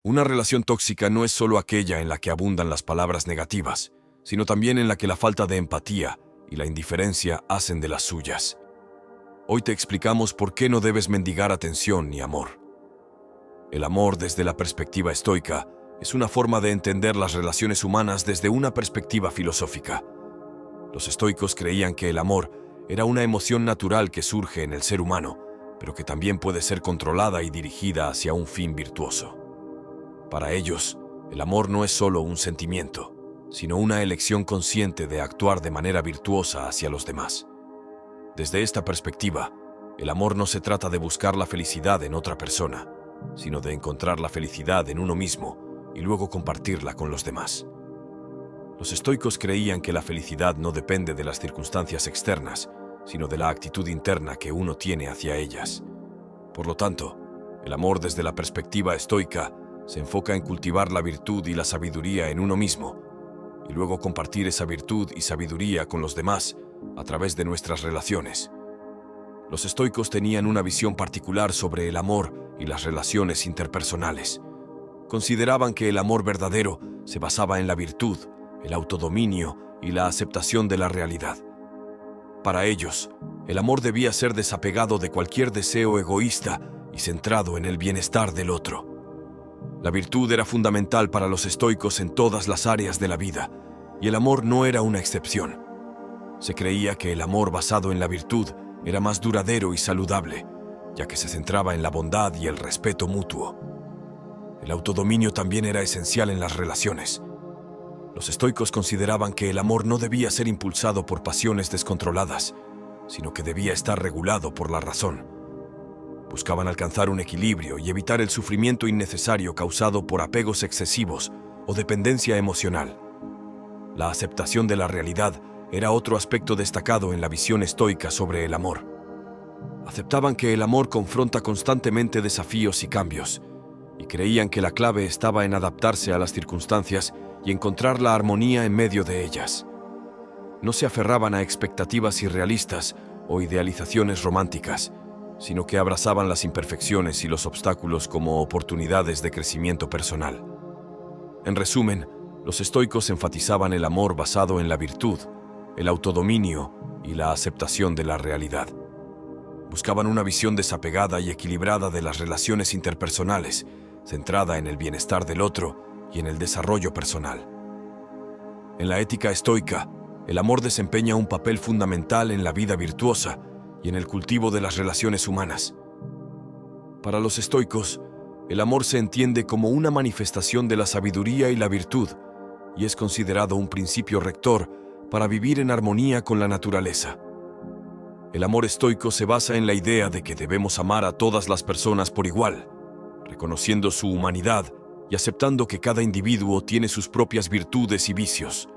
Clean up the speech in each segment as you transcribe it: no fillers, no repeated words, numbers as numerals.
Una relación tóxica no es solo aquella en la que abundan las palabras negativas, sino también en la que la falta de empatía y la indiferencia hacen de las suyas. Hoy te explicamos por qué no debes mendigar atención ni amor. El amor desde la perspectiva estoica es una forma de entender las relaciones humanas desde una perspectiva filosófica. Los estoicos creían que el amor era una emoción natural que surge en el ser humano, pero que también puede ser controlada y dirigida hacia un fin virtuoso. Para ellos, el amor no es solo un sentimiento, sino una elección consciente de actuar de manera virtuosa hacia los demás. Desde esta perspectiva, el amor no se trata de buscar la felicidad en otra persona, sino de encontrar la felicidad en uno mismo y luego compartirla con los demás. Los estoicos creían que la felicidad no depende de las circunstancias externas, sino de la actitud interna que uno tiene hacia ellas. Por lo tanto, el amor desde la perspectiva estoica se enfoca en cultivar la virtud y la sabiduría en uno mismo, y luego compartir esa virtud y sabiduría con los demás a través de nuestras relaciones. Los estoicos tenían una visión particular sobre el amor y las relaciones interpersonales. Consideraban que el amor verdadero se basaba en la virtud, el autodominio y la aceptación de la realidad. Para ellos, el amor debía ser desapegado de cualquier deseo egoísta y centrado en el bienestar del otro. La virtud era fundamental para los estoicos en todas las áreas de la vida, y el amor no era una excepción. Se creía que el amor basado en la virtud era más duradero y saludable, ya que se centraba en la bondad y el respeto mutuo. El autodominio también era esencial en las relaciones. Los estoicos consideraban que el amor no debía ser impulsado por pasiones descontroladas, sino que debía estar regulado por la razón. Buscaban alcanzar un equilibrio y evitar el sufrimiento innecesario causado por apegos excesivos o dependencia emocional. La aceptación de la realidad era otro aspecto destacado en la visión estoica sobre el amor. Aceptaban que el amor confronta constantemente desafíos y cambios, y creían que la clave estaba en adaptarse a las circunstancias y encontrar la armonía en medio de ellas. No se aferraban a expectativas irrealistas o idealizaciones románticas, sino que abrazaban las imperfecciones y los obstáculos como oportunidades de crecimiento personal. En resumen, los estoicos enfatizaban el amor basado en la virtud, el autodominio y la aceptación de la realidad. Buscaban una visión desapegada y equilibrada de las relaciones interpersonales, centrada en el bienestar del otro y en el desarrollo personal. En la ética estoica, el amor desempeña un papel fundamental en la vida virtuosa y en el cultivo de las relaciones humanas. Para los estoicos, el amor se entiende como una manifestación de la sabiduría y la virtud, y es considerado un principio rector para vivir en armonía con la naturaleza. El amor estoico se basa en la idea de que debemos amar a todas las personas por igual, reconociendo su humanidad y aceptando que cada individuo tiene sus propias virtudes y vicios.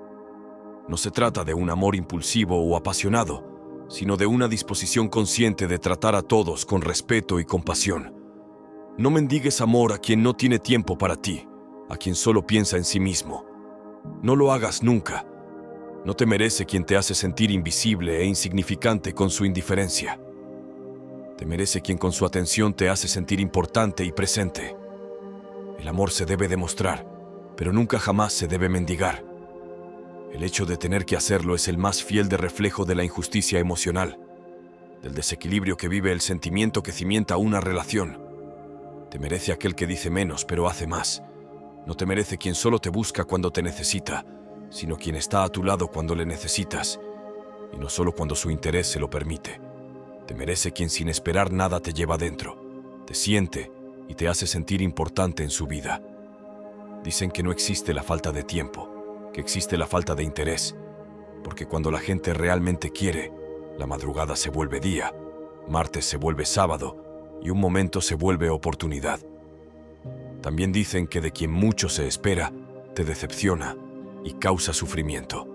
No se trata de un amor impulsivo o apasionado, sino de una disposición consciente de tratar a todos con respeto y compasión. No mendigues amor a quien no tiene tiempo para ti, a quien solo piensa en sí mismo. No lo hagas nunca. No te merece quien te hace sentir invisible e insignificante con su indiferencia. Te merece quien con su atención te hace sentir importante y presente. El amor se debe demostrar, pero nunca jamás se debe mendigar. El hecho de tener que hacerlo es el más fiel reflejo de la injusticia emocional, del desequilibrio que vive el sentimiento que cimienta una relación. Te merece aquel que dice menos pero hace más. No te merece quien solo te busca cuando te necesita, sino quien está a tu lado cuando le necesitas, y no solo cuando su interés se lo permite. Te merece quien sin esperar nada te lleva dentro, te siente y te hace sentir importante en su vida. Dicen que no existe la falta de tiempo, que existe la falta de interés, porque cuando la gente realmente quiere, la madrugada se vuelve día, martes se vuelve sábado y un momento se vuelve oportunidad. También dicen que de quien mucho se espera, te decepciona y causa sufrimiento.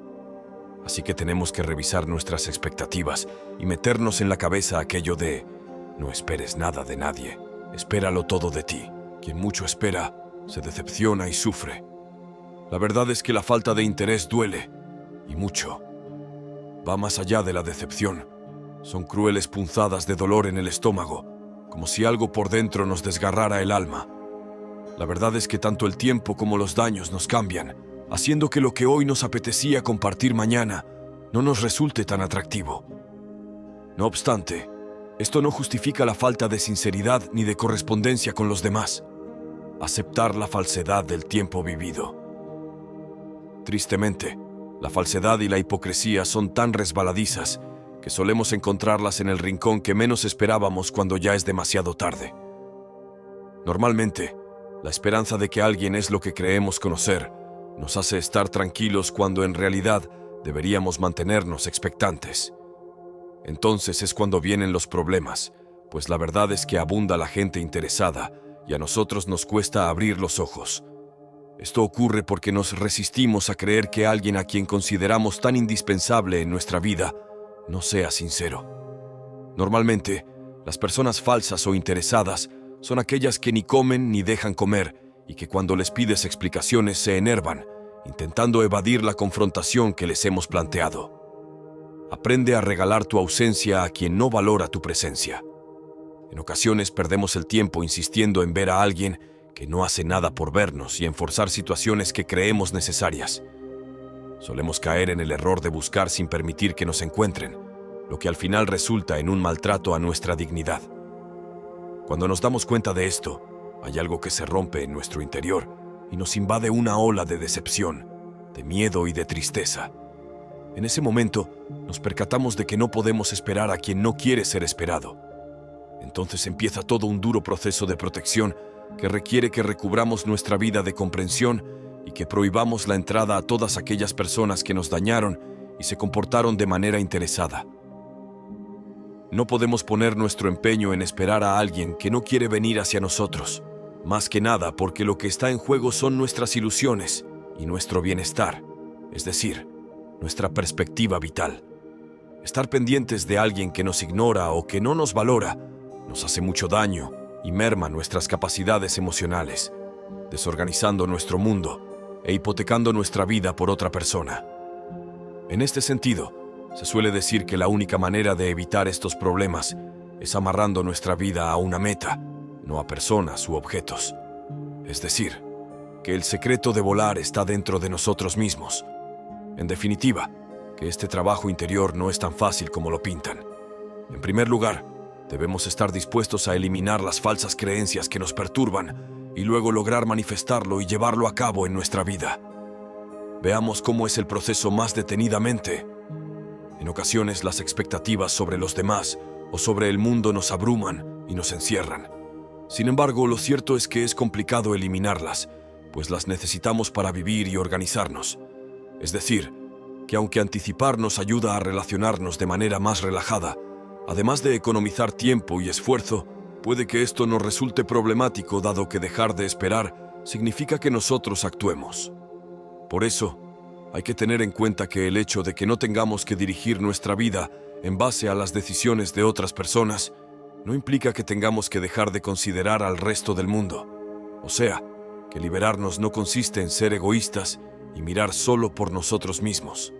Así que tenemos que revisar nuestras expectativas y meternos en la cabeza aquello de no esperes nada de nadie, espéralo todo de ti. Quien mucho espera, se decepciona y sufre. La verdad es que la falta de interés duele, y mucho. Va más allá de la decepción. Son crueles punzadas de dolor en el estómago, como si algo por dentro nos desgarrara el alma. La verdad es que tanto el tiempo como los daños nos cambian, haciendo que lo que hoy nos apetecía compartir mañana no nos resulte tan atractivo. No obstante, esto no justifica la falta de sinceridad ni de correspondencia con los demás. Aceptar la falsedad del tiempo vivido. Tristemente, la falsedad y la hipocresía son tan resbaladizas que solemos encontrarlas en el rincón que menos esperábamos cuando ya es demasiado tarde. Normalmente, la esperanza de que alguien es lo que creemos conocer nos hace estar tranquilos cuando en realidad deberíamos mantenernos expectantes. Entonces es cuando vienen los problemas, pues la verdad es que abunda la gente interesada y a nosotros nos cuesta abrir los ojos. Esto ocurre porque nos resistimos a creer que alguien a quien consideramos tan indispensable en nuestra vida no sea sincero. Normalmente, las personas falsas o interesadas son aquellas que ni comen ni dejan comer y que cuando les pides explicaciones se enervan, intentando evadir la confrontación que les hemos planteado. Aprende a regalar tu ausencia a quien no valora tu presencia. En ocasiones perdemos el tiempo insistiendo en ver a alguien que no hace nada por vernos y en forzar situaciones que creemos necesarias. Solemos caer en el error de buscar sin permitir que nos encuentren, lo que al final resulta en un maltrato a nuestra dignidad. Cuando nos damos cuenta de esto, hay algo que se rompe en nuestro interior y nos invade una ola de decepción, de miedo y de tristeza. En ese momento, nos percatamos de que no podemos esperar a quien no quiere ser esperado. Entonces empieza todo un duro proceso de protección que requiere que recubramos nuestra vida de comprensión y que prohibamos la entrada a todas aquellas personas que nos dañaron y se comportaron de manera interesada. No podemos poner nuestro empeño en esperar a alguien que no quiere venir hacia nosotros, más que nada porque lo que está en juego son nuestras ilusiones y nuestro bienestar, es decir, nuestra perspectiva vital. Estar pendientes de alguien que nos ignora o que no nos valora nos hace mucho daño y merma nuestras capacidades emocionales, desorganizando nuestro mundo e hipotecando nuestra vida por otra persona. En este sentido, se suele decir que la única manera de evitar estos problemas es amarrando nuestra vida a una meta, no a personas u objetos. Es decir, que el secreto de volar está dentro de nosotros mismos. En definitiva, que este trabajo interior no es tan fácil como lo pintan. En primer lugar, debemos estar dispuestos a eliminar las falsas creencias que nos perturban y luego lograr manifestarlo y llevarlo a cabo en nuestra vida. Veamos cómo es el proceso más detenidamente. En ocasiones las expectativas sobre los demás o sobre el mundo nos abruman y nos encierran. Sin embargo, lo cierto es que es complicado eliminarlas, pues las necesitamos para vivir y organizarnos. Es decir, que aunque anticipar nos ayuda a relacionarnos de manera más relajada, además de economizar tiempo y esfuerzo, puede que esto nos resulte problemático dado que dejar de esperar significa que nosotros actuemos. Por eso, hay que tener en cuenta que el hecho de que no tengamos que dirigir nuestra vida en base a las decisiones de otras personas no implica que tengamos que dejar de considerar al resto del mundo. O sea, que liberarnos no consiste en ser egoístas y mirar solo por nosotros mismos.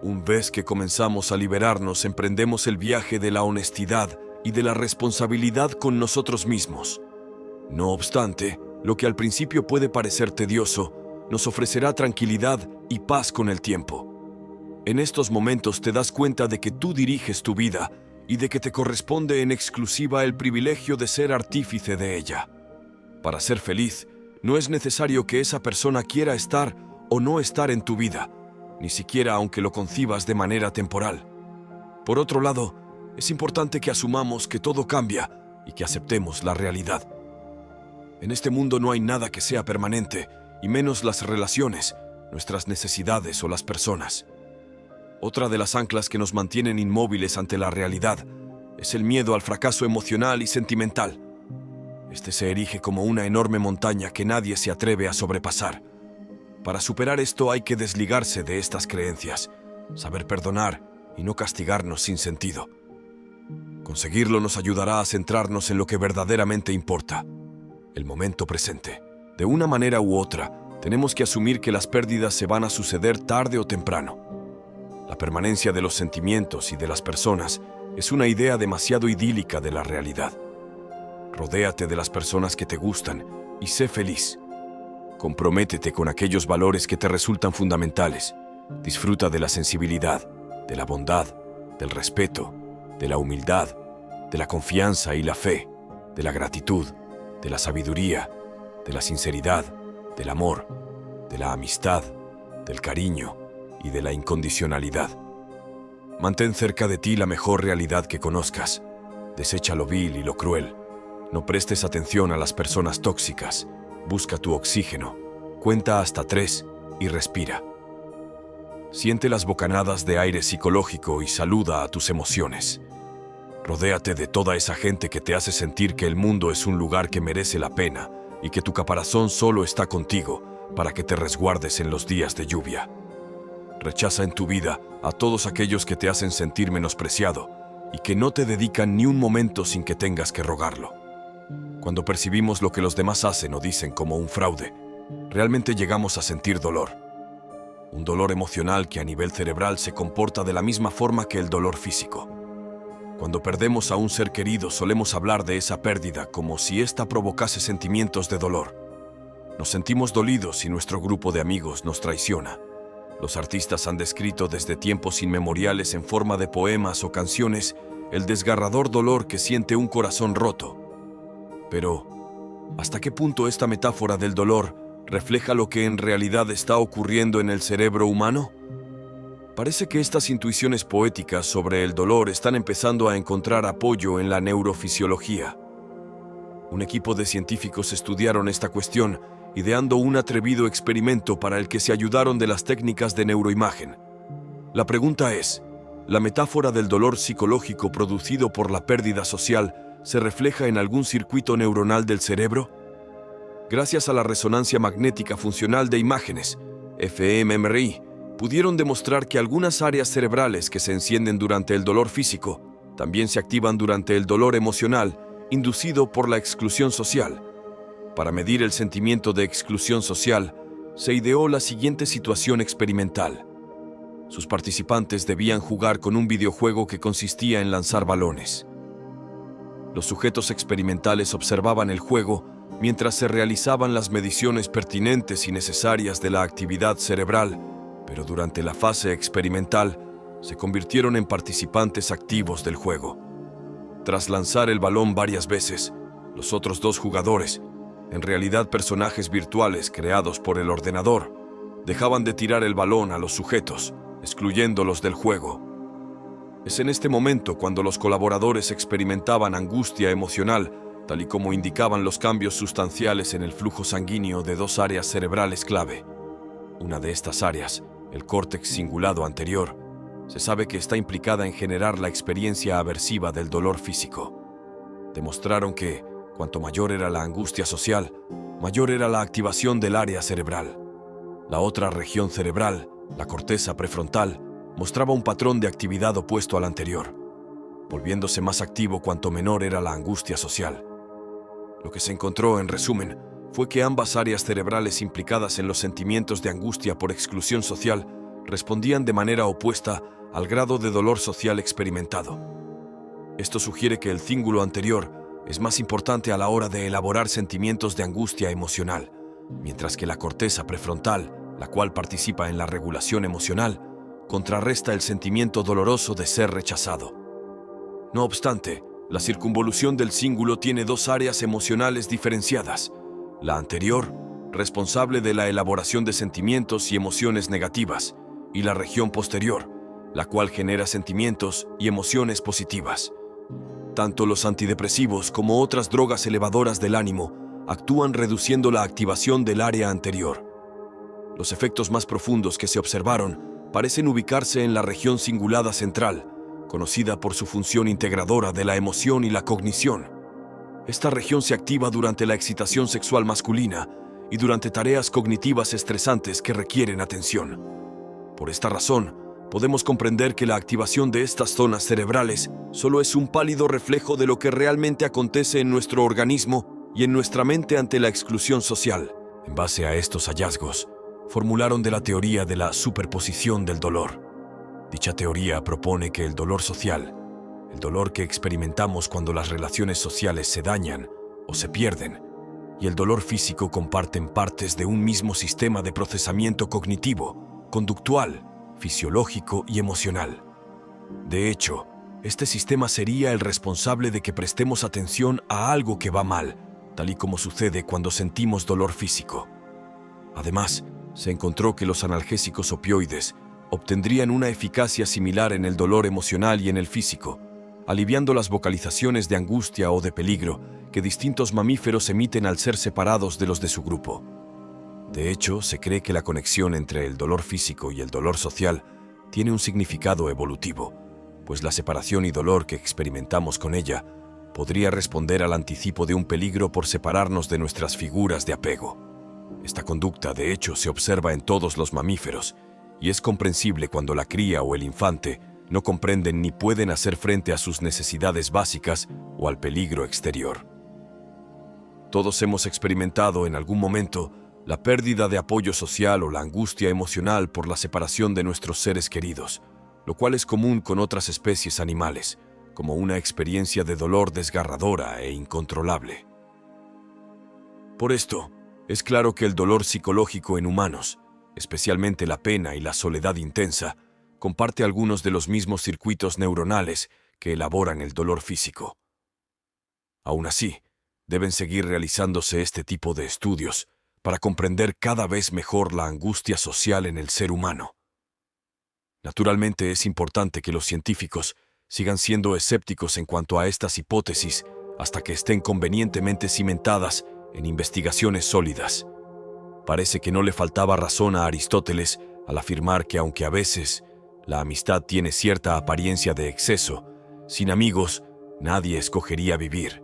Una vez que comenzamos a liberarnos, emprendemos el viaje de la honestidad y de la responsabilidad con nosotros mismos. No obstante, lo que al principio puede parecer tedioso, nos ofrecerá tranquilidad y paz con el tiempo. En estos momentos te das cuenta de que tú diriges tu vida y de que te corresponde en exclusiva el privilegio de ser artífice de ella. Para ser feliz, no es necesario que esa persona quiera estar o no estar en tu vida, ni siquiera aunque lo concibas de manera temporal. Por otro lado, es importante que asumamos que todo cambia y que aceptemos la realidad. En este mundo no hay nada que sea permanente, y menos las relaciones, nuestras necesidades o las personas. Otra de las anclas que nos mantienen inmóviles ante la realidad es el miedo al fracaso emocional y sentimental. Este se erige como una enorme montaña que nadie se atreve a sobrepasar. Para superar esto hay que desligarse de estas creencias, saber perdonar y no castigarnos sin sentido. Conseguirlo nos ayudará a centrarnos en lo que verdaderamente importa, el momento presente. De una manera u otra, tenemos que asumir que las pérdidas se van a suceder tarde o temprano. La permanencia de los sentimientos y de las personas es una idea demasiado idílica de la realidad. Rodéate de las personas que te gustan y sé feliz. Comprométete con aquellos valores que te resultan fundamentales. Disfruta de la sensibilidad, de la bondad, del respeto, de la humildad, de la confianza y la fe, de la gratitud, de la sabiduría, de la sinceridad, del amor, de la amistad, del cariño y de la incondicionalidad. Mantén cerca de ti la mejor realidad que conozcas. Desecha lo vil y lo cruel. No prestes atención a las personas tóxicas. Busca tu oxígeno. Cuenta hasta 3 y respira. Siente las bocanadas de aire psicológico y saluda a tus emociones. Rodéate de toda esa gente que te hace sentir que el mundo es un lugar que merece la pena y que tu caparazón solo está contigo para que te resguardes en los días de lluvia. Rechaza en tu vida a todos aquellos que te hacen sentir menospreciado y que no te dedican ni un momento sin que tengas que rogarlo. Cuando percibimos lo que los demás hacen o dicen como un fraude, realmente llegamos a sentir dolor. Un dolor emocional que a nivel cerebral se comporta de la misma forma que el dolor físico. Cuando perdemos a un ser querido, solemos hablar de esa pérdida como si ésta provocase sentimientos de dolor. Nos sentimos dolidos si nuestro grupo de amigos nos traiciona. Los artistas han descrito desde tiempos inmemoriales en forma de poemas o canciones el desgarrador dolor que siente un corazón roto. Pero, ¿hasta qué punto esta metáfora del dolor refleja lo que en realidad está ocurriendo en el cerebro humano? Parece que estas intuiciones poéticas sobre el dolor están empezando a encontrar apoyo en la neurofisiología. Un equipo de científicos estudiaron esta cuestión, ideando un atrevido experimento para el que se ayudaron de las técnicas de neuroimagen. La pregunta es, ¿la metáfora del dolor psicológico producido por la pérdida social se refleja en algún circuito neuronal del cerebro? Gracias a la resonancia magnética funcional de imágenes, fMRI, pudieron demostrar que algunas áreas cerebrales que se encienden durante el dolor físico también se activan durante el dolor emocional inducido por la exclusión social. Para medir el sentimiento de exclusión social, se ideó la siguiente situación experimental. Sus participantes debían jugar con un videojuego que consistía en lanzar balones. Los sujetos experimentales observaban el juego mientras se realizaban las mediciones pertinentes y necesarias de la actividad cerebral, pero durante la fase experimental se convirtieron en participantes activos del juego. Tras lanzar el balón varias veces, los otros 2 jugadores, en realidad personajes virtuales creados por el ordenador, dejaban de tirar el balón a los sujetos, excluyéndolos del juego. Es en este momento cuando los colaboradores experimentaban angustia emocional, tal y como indicaban los cambios sustanciales en el flujo sanguíneo de 2 áreas cerebrales clave. Una de estas áreas, el córtex cingulado anterior, se sabe que está implicada en generar la experiencia aversiva del dolor físico. Demostraron que, cuanto mayor era la angustia social, mayor era la activación del área cerebral. La otra región cerebral, la corteza prefrontal, mostraba un patrón de actividad opuesto al anterior, volviéndose más activo cuanto menor era la angustia social. Lo que se encontró, en resumen, fue que ambas áreas cerebrales implicadas en los sentimientos de angustia por exclusión social respondían de manera opuesta al grado de dolor social experimentado. Esto sugiere que el cíngulo anterior es más importante a la hora de elaborar sentimientos de angustia emocional, mientras que la corteza prefrontal, la cual participa en la regulación emocional, contrarresta el sentimiento doloroso de ser rechazado. No obstante, la circunvolución del cíngulo tiene 2 áreas emocionales diferenciadas. La anterior, responsable de la elaboración de sentimientos y emociones negativas, y la región posterior, la cual genera sentimientos y emociones positivas. Tanto los antidepresivos como otras drogas elevadoras del ánimo actúan reduciendo la activación del área anterior. Los efectos más profundos que se observaron parecen ubicarse en la región cingulada central, conocida por su función integradora de la emoción y la cognición. Esta región se activa durante la excitación sexual masculina y durante tareas cognitivas estresantes que requieren atención. Por esta razón, podemos comprender que la activación de estas zonas cerebrales solo es un pálido reflejo de lo que realmente acontece en nuestro organismo y en nuestra mente ante la exclusión social. En base a estos hallazgos, formularon de la teoría de la superposición del dolor. Dicha teoría propone que el dolor social, el dolor que experimentamos cuando las relaciones sociales se dañan o se pierden, y el dolor físico comparten partes de un mismo sistema de procesamiento cognitivo, conductual, fisiológico y emocional. De hecho, este sistema sería el responsable de que prestemos atención a algo que va mal, tal y como sucede cuando sentimos dolor físico. Además, se encontró que los analgésicos opioides obtendrían una eficacia similar en el dolor emocional y en el físico, aliviando las vocalizaciones de angustia o de peligro que distintos mamíferos emiten al ser separados de los de su grupo. De hecho, se cree que la conexión entre el dolor físico y el dolor social tiene un significado evolutivo, pues la separación y dolor que experimentamos con ella podría responder al anticipo de un peligro por separarnos de nuestras figuras de apego. Esta conducta, de hecho, se observa en todos los mamíferos, y es comprensible cuando la cría o el infante no comprenden ni pueden hacer frente a sus necesidades básicas o al peligro exterior. Todos hemos experimentado en algún momento la pérdida de apoyo social o la angustia emocional por la separación de nuestros seres queridos, lo cual es común con otras especies animales, como una experiencia de dolor desgarradora e incontrolable. Por esto, es claro que el dolor psicológico en humanos, especialmente la pena y la soledad intensa, comparte algunos de los mismos circuitos neuronales que elaboran el dolor físico. Aún así, deben seguir realizándose este tipo de estudios para comprender cada vez mejor la angustia social en el ser humano. Naturalmente, es importante que los científicos sigan siendo escépticos en cuanto a estas hipótesis hasta que estén convenientemente cimentadas en investigaciones sólidas. Parece que no le faltaba razón a Aristóteles al afirmar que aunque a veces la amistad tiene cierta apariencia de exceso, sin amigos nadie escogería vivir,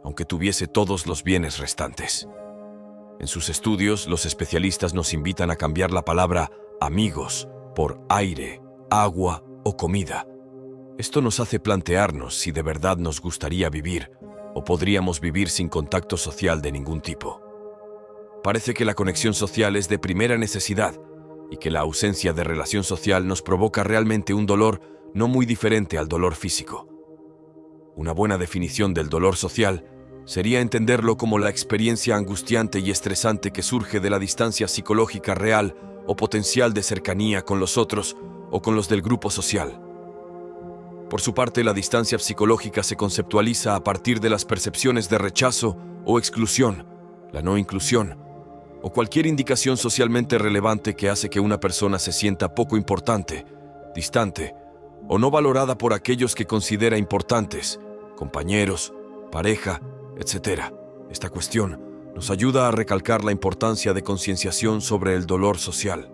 aunque tuviese todos los bienes restantes. En sus estudios, los especialistas nos invitan a cambiar la palabra amigos por aire, agua o comida. Esto nos hace plantearnos si de verdad nos gustaría vivir o podríamos vivir sin contacto social de ningún tipo. Parece que la conexión social es de primera necesidad y que la ausencia de relación social nos provoca realmente un dolor no muy diferente al dolor físico. Una buena definición del dolor social sería entenderlo como la experiencia angustiante y estresante que surge de la distancia psicológica real o potencial de cercanía con los otros o con los del grupo social. Por su parte, la distancia psicológica se conceptualiza a partir de las percepciones de rechazo o exclusión, la no inclusión, o cualquier indicación socialmente relevante que hace que una persona se sienta poco importante, distante, o no valorada por aquellos que considera importantes, compañeros, pareja, etc. Esta cuestión nos ayuda a recalcar la importancia de concienciación sobre el dolor social.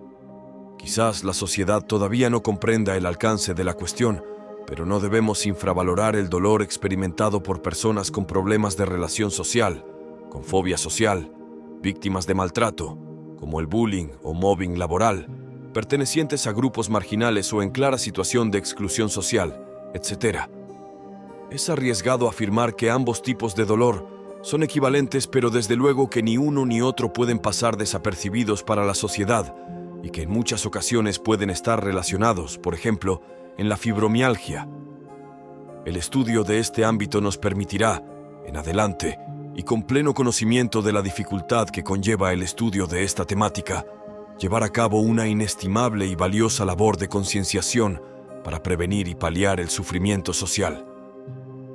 Quizás la sociedad todavía no comprenda el alcance de la cuestión, pero no debemos infravalorar el dolor experimentado por personas con problemas de relación social, con fobia social, víctimas de maltrato, como el bullying o mobbing laboral, pertenecientes a grupos marginales o en clara situación de exclusión social, etc. Es arriesgado afirmar que ambos tipos de dolor son equivalentes, pero desde luego que ni uno ni otro pueden pasar desapercibidos para la sociedad y que en muchas ocasiones pueden estar relacionados, por ejemplo, en la fibromialgia. El estudio de este ámbito nos permitirá, en adelante, y con pleno conocimiento de la dificultad que conlleva el estudio de esta temática, llevar a cabo una inestimable y valiosa labor de concienciación para prevenir y paliar el sufrimiento social.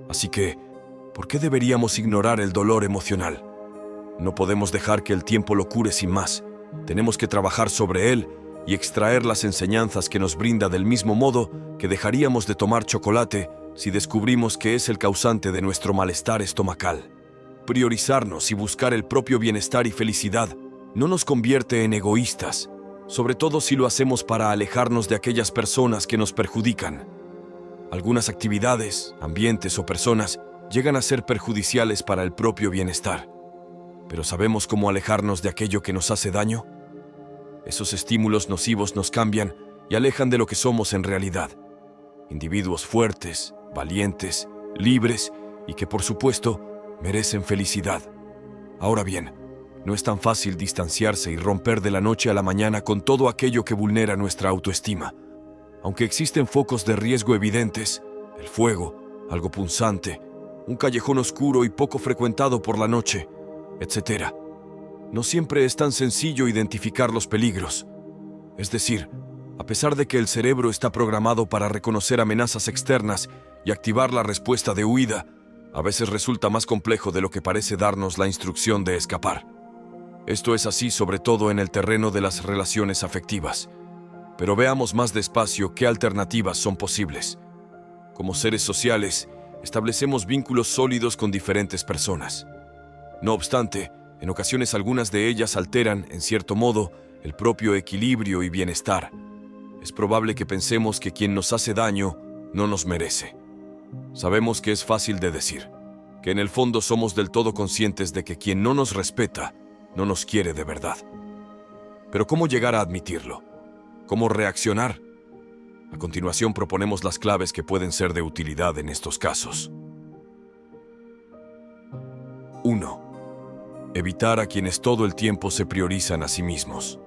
Así que, ¿por qué deberíamos ignorar el dolor emocional? No podemos dejar que el tiempo lo cure sin más. Tenemos que trabajar sobre él y extraer las enseñanzas que nos brinda del mismo modo que dejaríamos de tomar chocolate si descubrimos que es el causante de nuestro malestar estomacal. Priorizarnos y buscar el propio bienestar y felicidad no nos convierte en egoístas, sobre todo si lo hacemos para alejarnos de aquellas personas que nos perjudican. Algunas actividades, ambientes o personas llegan a ser perjudiciales para el propio bienestar. ¿Pero sabemos cómo alejarnos de aquello que nos hace daño? Esos estímulos nocivos nos cambian y alejan de lo que somos en realidad. Individuos fuertes, valientes, libres y que, por supuesto, merecen felicidad. Ahora bien, no es tan fácil distanciarse y romper de la noche a la mañana con todo aquello que vulnera nuestra autoestima. Aunque existen focos de riesgo evidentes, el fuego, algo punzante, un callejón oscuro y poco frecuentado por la noche, etc. No siempre es tan sencillo identificar los peligros. Es decir, a pesar de que el cerebro está programado para reconocer amenazas externas y activar la respuesta de huida, a veces resulta más complejo de lo que parece darnos la instrucción de escapar. Esto es así sobre todo en el terreno de las relaciones afectivas. Pero veamos más despacio qué alternativas son posibles. Como seres sociales, establecemos vínculos sólidos con diferentes personas. No obstante, en ocasiones algunas de ellas alteran, en cierto modo, el propio equilibrio y bienestar. Es probable que pensemos que quien nos hace daño no nos merece. Sabemos que es fácil de decir, que en el fondo somos del todo conscientes de que quien no nos respeta no nos quiere de verdad. Pero ¿cómo llegar a admitirlo? ¿Cómo reaccionar? A continuación proponemos las claves que pueden ser de utilidad en estos casos. 1. Evitar a quienes todo el tiempo se priorizan a sí mismos.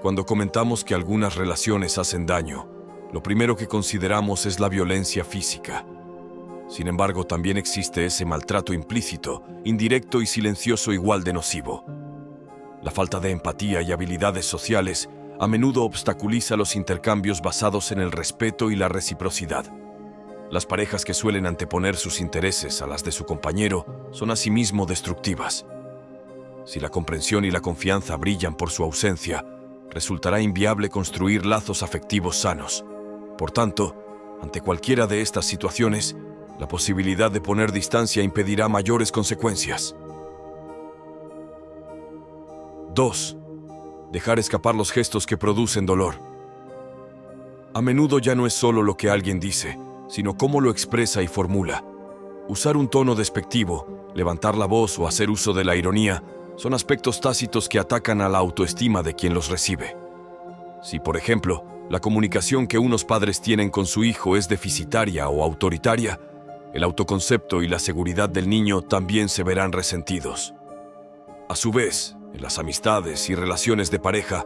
Cuando comentamos que algunas relaciones hacen daño, lo primero que consideramos es la violencia física. Sin embargo, también existe ese maltrato implícito, indirecto y silencioso igual de nocivo. La falta de empatía y habilidades sociales a menudo obstaculiza los intercambios basados en el respeto y la reciprocidad. Las parejas que suelen anteponer sus intereses a las de su compañero son asimismo destructivas. Si la comprensión y la confianza brillan por su ausencia, resultará inviable construir lazos afectivos sanos. Por tanto, ante cualquiera de estas situaciones, la posibilidad de poner distancia impedirá mayores consecuencias. 2. Dejar escapar los gestos que producen dolor. A menudo ya no es solo lo que alguien dice, sino cómo lo expresa y formula. Usar un tono despectivo, levantar la voz o hacer uso de la ironía son aspectos tácitos que atacan a la autoestima de quien los recibe. Si, por ejemplo, la comunicación que unos padres tienen con su hijo es deficitaria o autoritaria, el autoconcepto y la seguridad del niño también se verán resentidos. A su vez, en las amistades y relaciones de pareja,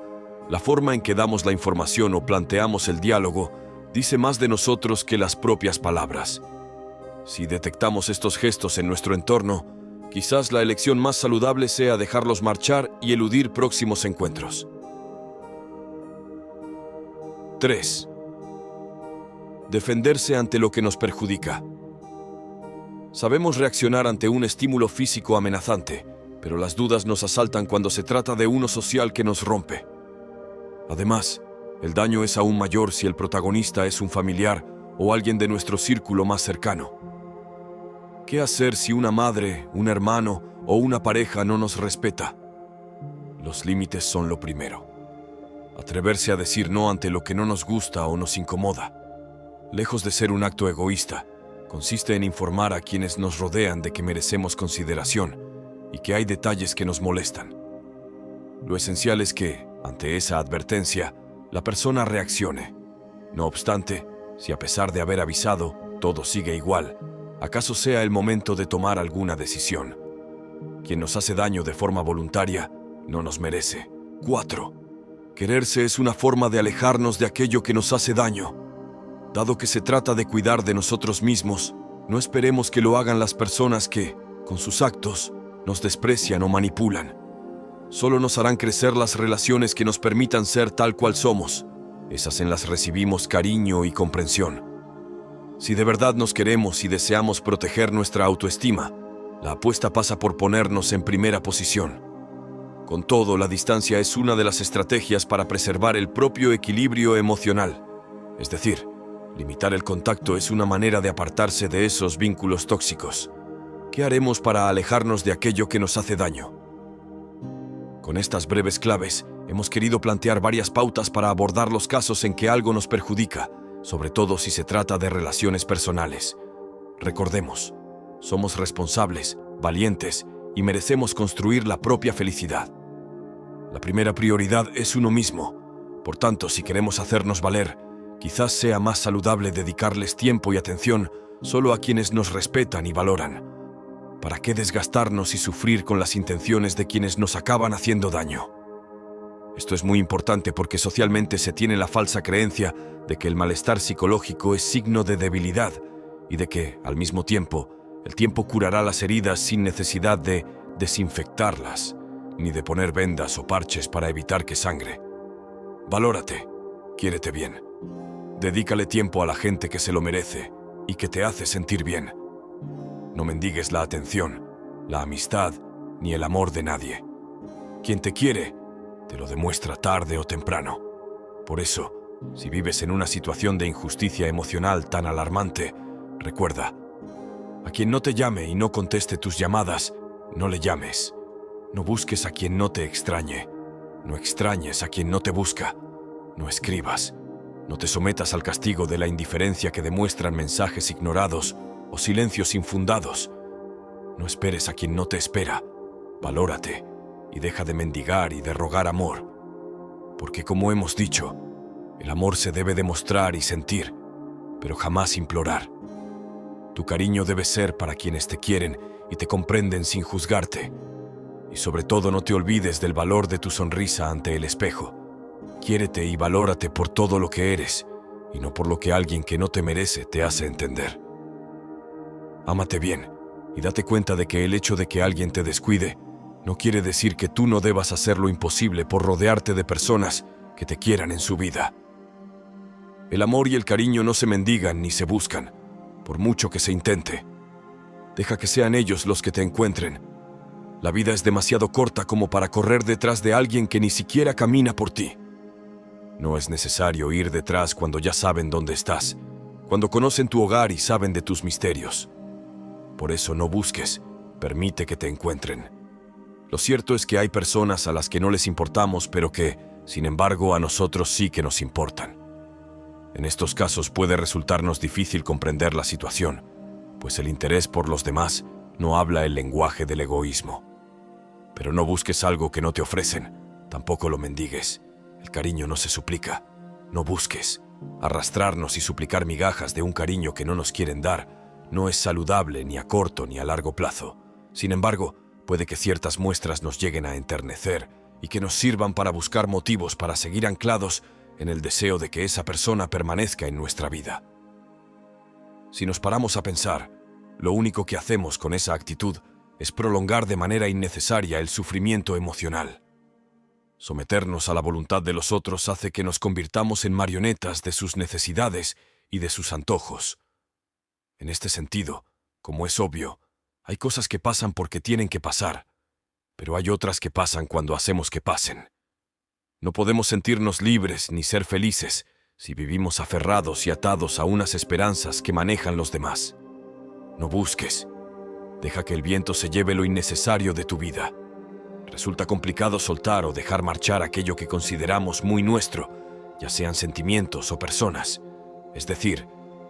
la forma en que damos la información o planteamos el diálogo dice más de nosotros que las propias palabras. Si detectamos estos gestos en nuestro entorno, quizás la elección más saludable sea dejarlos marchar y eludir próximos encuentros. 3. Defenderse ante lo que nos perjudica. Sabemos reaccionar ante un estímulo físico amenazante, pero las dudas nos asaltan cuando se trata de uno social que nos rompe. Además, el daño es aún mayor si el protagonista es un familiar o alguien de nuestro círculo más cercano. ¿Qué hacer si una madre, un hermano o una pareja no nos respeta? Los límites son lo primero. Atreverse a decir no ante lo que no nos gusta o nos incomoda. Lejos de ser un acto egoísta, consiste en informar a quienes nos rodean de que merecemos consideración y que hay detalles que nos molestan. Lo esencial es que, ante esa advertencia, la persona reaccione. No obstante, si a pesar de haber avisado, todo sigue igual, ¿acaso sea el momento de tomar alguna decisión? Quien nos hace daño de forma voluntaria no nos merece. 4. Quererse es una forma de alejarnos de aquello que nos hace daño. Dado que se trata de cuidar de nosotros mismos, no esperemos que lo hagan las personas que, con sus actos, nos desprecian o manipulan. Solo nos harán crecer las relaciones que nos permitan ser tal cual somos. Esas en las recibimos cariño y comprensión. Si de verdad nos queremos y deseamos proteger nuestra autoestima, la apuesta pasa por ponernos en primera posición. Con todo, la distancia es una de las estrategias para preservar el propio equilibrio emocional. Es decir, limitar el contacto es una manera de apartarse de esos vínculos tóxicos. ¿Qué haremos para alejarnos de aquello que nos hace daño? Con estas breves claves, hemos querido plantear varias pautas para abordar los casos en que algo nos perjudica, sobre todo si se trata de relaciones personales. Recordemos, somos responsables, valientes y merecemos construir la propia felicidad. La primera prioridad es uno mismo. Por tanto, si queremos hacernos valer, quizás sea más saludable dedicarles tiempo y atención solo a quienes nos respetan y valoran. ¿Para qué desgastarnos y sufrir con las intenciones de quienes nos acaban haciendo daño? Esto es muy importante porque socialmente se tiene la falsa creencia de que el malestar psicológico es signo de debilidad y de que, al mismo tiempo, el tiempo curará las heridas sin necesidad de desinfectarlas, ni de poner vendas o parches para evitar que sangre. Valórate, quiérete bien. Dedícale tiempo a la gente que se lo merece y que te hace sentir bien. No mendigues la atención, la amistad, ni el amor de nadie. Quien te quiere, te lo demuestra tarde o temprano. Por eso, si vives en una situación de injusticia emocional tan alarmante, recuerda, a quien no te llame y no conteste tus llamadas, no le llames. No busques a quien no te extrañe. No extrañes a quien no te busca. No escribas. No te sometas al castigo de la indiferencia que demuestran mensajes ignorados o silencios infundados. No esperes a quien no te espera. Valórate y deja de mendigar y de rogar amor. Porque como hemos dicho, el amor se debe demostrar y sentir, pero jamás implorar. Tu cariño debe ser para quienes te quieren y te comprenden sin juzgarte. Y sobre todo no te olvides del valor de tu sonrisa ante el espejo. Quiérete y valórate por todo lo que eres, y no por lo que alguien que no te merece te hace entender. Ámate bien, y date cuenta de que el hecho de que alguien te descuide no quiere decir que tú no debas hacer lo imposible por rodearte de personas que te quieran en su vida. El amor y el cariño no se mendigan ni se buscan, por mucho que se intente. Deja que sean ellos los que te encuentren. La vida es demasiado corta como para correr detrás de alguien que ni siquiera camina por ti. No es necesario ir detrás cuando ya saben dónde estás, cuando conocen tu hogar y saben de tus misterios. Por eso no busques, permite que te encuentren. Lo cierto es que hay personas a las que no les importamos, pero que, sin embargo, a nosotros sí que nos importan. En estos casos puede resultarnos difícil comprender la situación, pues el interés por los demás no habla el lenguaje del egoísmo. Pero no busques algo que no te ofrecen, tampoco lo mendigues. El cariño no se suplica. No busques. Arrastrarnos y suplicar migajas de un cariño que no nos quieren dar no es saludable ni a corto ni a largo plazo. Sin embargo, puede que ciertas muestras nos lleguen a enternecer y que nos sirvan para buscar motivos para seguir anclados en el deseo de que esa persona permanezca en nuestra vida. Si nos paramos a pensar, lo único que hacemos con esa actitud es prolongar de manera innecesaria el sufrimiento emocional. Someternos a la voluntad de los otros hace que nos convirtamos en marionetas de sus necesidades y de sus antojos. En este sentido, como es obvio, hay cosas que pasan porque tienen que pasar, pero hay otras que pasan cuando hacemos que pasen. No podemos sentirnos libres ni ser felices si vivimos aferrados y atados a unas esperanzas que manejan los demás. No busques. Deja que el viento se lleve lo innecesario de tu vida. Resulta complicado soltar o dejar marchar aquello que consideramos muy nuestro, ya sean sentimientos o personas. Es decir,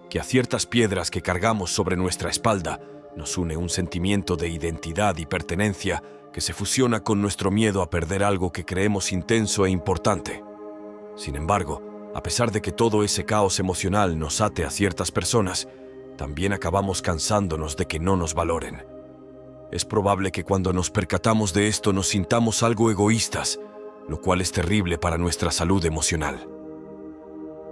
que a ciertas piedras que cargamos sobre nuestra espalda nos une un sentimiento de identidad y pertenencia que se fusiona con nuestro miedo a perder algo que creemos intenso e importante. Sin embargo, a pesar de que todo ese caos emocional nos ate a ciertas personas, también acabamos cansándonos de que no nos valoren. Es probable que cuando nos percatamos de esto nos sintamos algo egoístas, lo cual es terrible para nuestra salud emocional.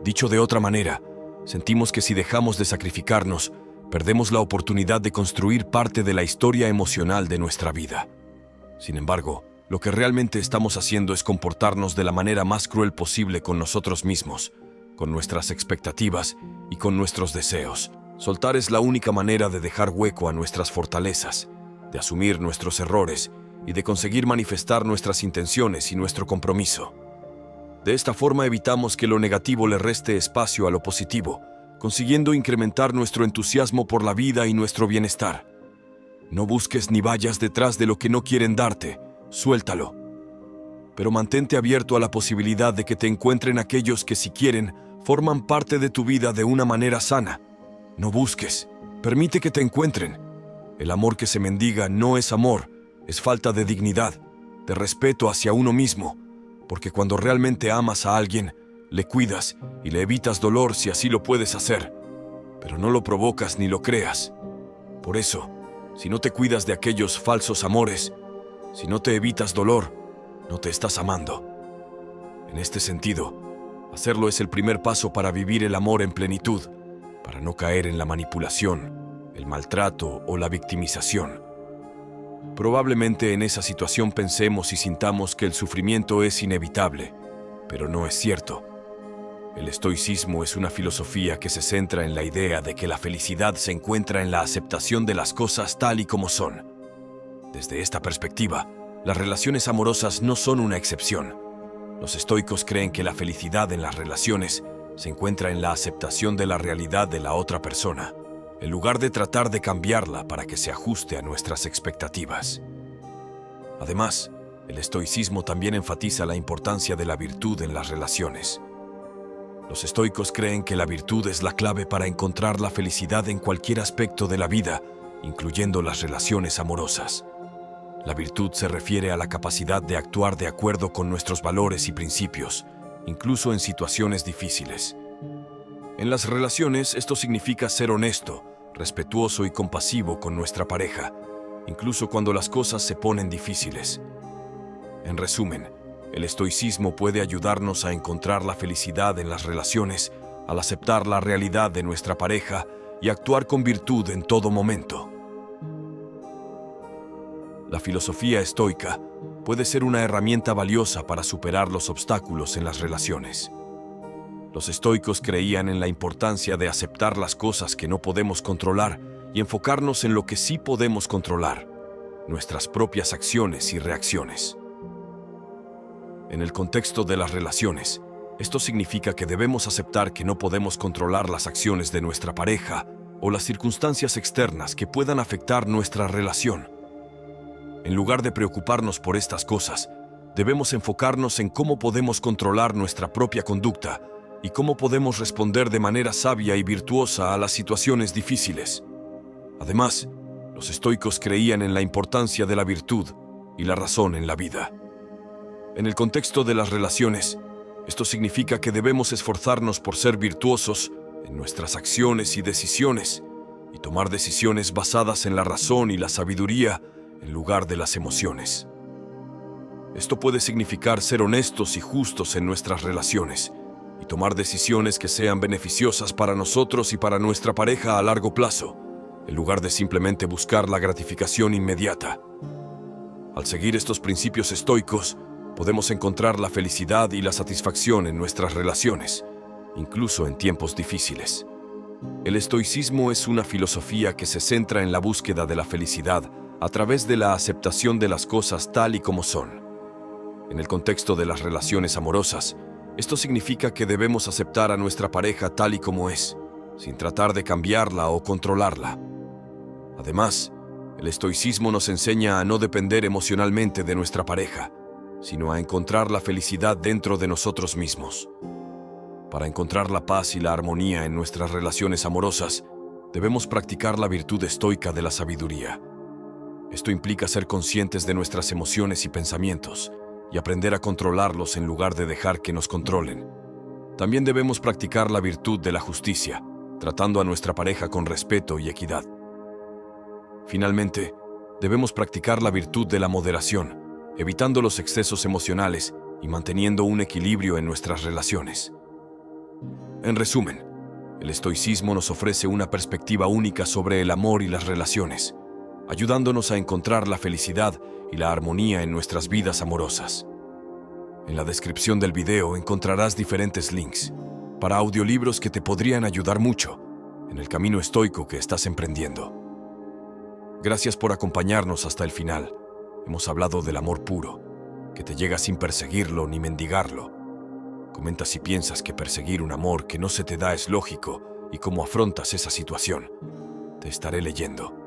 Dicho de otra manera, sentimos que si dejamos de sacrificarnos, perdemos la oportunidad de construir parte de la historia emocional de nuestra vida. Sin embargo, lo que realmente estamos haciendo es comportarnos de la manera más cruel posible con nosotros mismos, con nuestras expectativas y con nuestros deseos. Soltar es la única manera de dejar hueco a nuestras fortalezas, de asumir nuestros errores y de conseguir manifestar nuestras intenciones y nuestro compromiso. De esta forma evitamos que lo negativo le reste espacio a lo positivo, consiguiendo incrementar nuestro entusiasmo por la vida y nuestro bienestar. No busques ni vayas detrás de lo que no quieren darte, suéltalo. Pero mantente abierto a la posibilidad de que te encuentren aquellos que, si quieren, forman parte de tu vida de una manera sana. No busques, permite que te encuentren. El amor que se mendiga no es amor, es falta de dignidad, de respeto hacia uno mismo, porque cuando realmente amas a alguien, le cuidas y le evitas dolor si así lo puedes hacer, pero no lo provocas ni lo creas. Por eso, si no te cuidas de aquellos falsos amores, si no te evitas dolor, no te estás amando. En este sentido, hacerlo es el primer paso para vivir el amor en plenitud, para no caer en la manipulación, el maltrato o la victimización. Probablemente en esa situación pensemos y sintamos que el sufrimiento es inevitable, pero no es cierto. El estoicismo es una filosofía que se centra en la idea de que la felicidad se encuentra en la aceptación de las cosas tal y como son. Desde esta perspectiva, las relaciones amorosas no son una excepción. Los estoicos creen que la felicidad en las relaciones se encuentra en la aceptación de la realidad de la otra persona, en lugar de tratar de cambiarla para que se ajuste a nuestras expectativas. Además, el estoicismo también enfatiza la importancia de la virtud en las relaciones. Los estoicos creen que la virtud es la clave para encontrar la felicidad en cualquier aspecto de la vida, incluyendo las relaciones amorosas. La virtud se refiere a la capacidad de actuar de acuerdo con nuestros valores y principios, incluso en situaciones difíciles. En las relaciones, esto significa ser honesto, respetuoso y compasivo con nuestra pareja, incluso cuando las cosas se ponen difíciles. En resumen, el estoicismo puede ayudarnos a encontrar la felicidad en las relaciones al aceptar la realidad de nuestra pareja y actuar con virtud en todo momento. La filosofía estoica puede ser una herramienta valiosa para superar los obstáculos en las relaciones. Los estoicos creían en la importancia de aceptar las cosas que no podemos controlar y enfocarnos en lo que sí podemos controlar, nuestras propias acciones y reacciones. En el contexto de las relaciones, esto significa que debemos aceptar que no podemos controlar las acciones de nuestra pareja o las circunstancias externas que puedan afectar nuestra relación. En lugar de preocuparnos por estas cosas, debemos enfocarnos en cómo podemos controlar nuestra propia conducta y cómo podemos responder de manera sabia y virtuosa a las situaciones difíciles. Además, los estoicos creían en la importancia de la virtud y la razón en la vida. En el contexto de las relaciones, esto significa que debemos esforzarnos por ser virtuosos en nuestras acciones y decisiones y tomar decisiones basadas en la razón y la sabiduría en lugar de las emociones. Esto puede significar ser honestos y justos en nuestras relaciones y tomar decisiones que sean beneficiosas para nosotros y para nuestra pareja a largo plazo, en lugar de simplemente buscar la gratificación inmediata. Al seguir estos principios estoicos, podemos encontrar la felicidad y la satisfacción en nuestras relaciones, incluso en tiempos difíciles. El estoicismo es una filosofía que se centra en la búsqueda de la felicidad a través de la aceptación de las cosas tal y como son. En el contexto de las relaciones amorosas, esto significa que debemos aceptar a nuestra pareja tal y como es, sin tratar de cambiarla o controlarla. Además, el estoicismo nos enseña a no depender emocionalmente de nuestra pareja, sino a encontrar la felicidad dentro de nosotros mismos. Para encontrar la paz y la armonía en nuestras relaciones amorosas, debemos practicar la virtud estoica de la sabiduría. Esto implica ser conscientes de nuestras emociones y pensamientos y aprender a controlarlos en lugar de dejar que nos controlen. También debemos practicar la virtud de la justicia, tratando a nuestra pareja con respeto y equidad. Finalmente, debemos practicar la virtud de la moderación, evitando los excesos emocionales y manteniendo un equilibrio en nuestras relaciones. En resumen, el estoicismo nos ofrece una perspectiva única sobre el amor y las relaciones, ayudándonos a encontrar la felicidad y la armonía en nuestras vidas amorosas. En la descripción del video encontrarás diferentes links para audiolibros que te podrían ayudar mucho en el camino estoico que estás emprendiendo. Gracias por acompañarnos hasta el final. Hemos hablado del amor puro, que te llega sin perseguirlo ni mendigarlo. Comenta si piensas que perseguir un amor que no se te da es lógico y cómo afrontas esa situación. Te estaré leyendo.